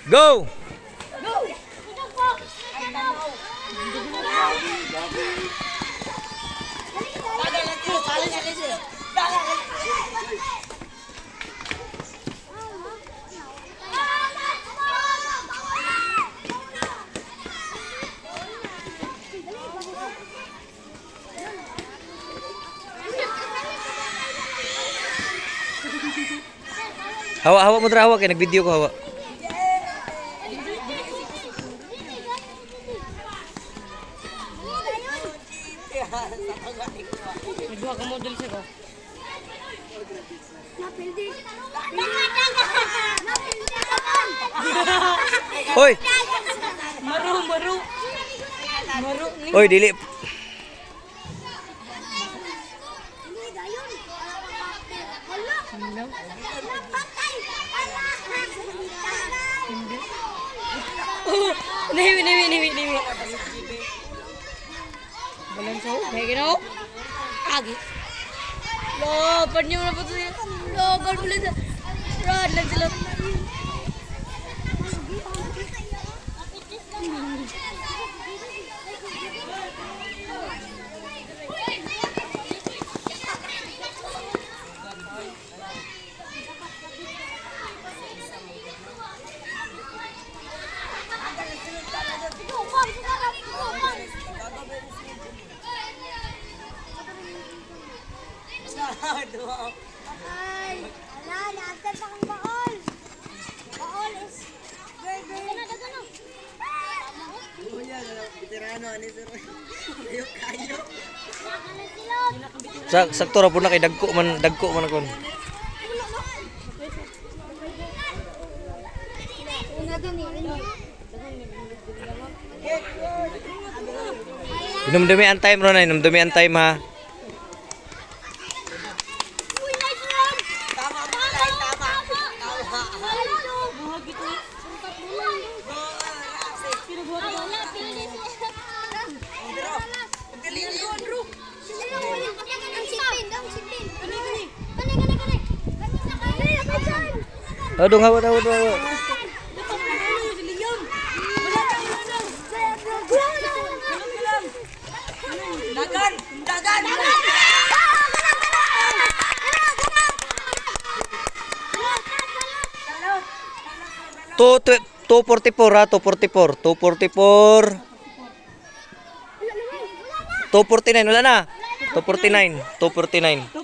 Go! Hawa mo dra, hawa kay nag-video ko hawa. Nagduha ka model siya ko. Hoy, Maru. hoy dili. Niwi. Balanso, may ginaw. Agi. Lo, panyo na po siya. Lo, kalbulan sa. Rod lang sila. Ay, ala, naagtan pa kang baol. Baol is very. Sakto ra pud na kay dagko man akon. Inumdumi ang time ron, inumdumi ang time ha. Aduh, hawa. Dagan! 244 ha, 244. 249 wala na. 249.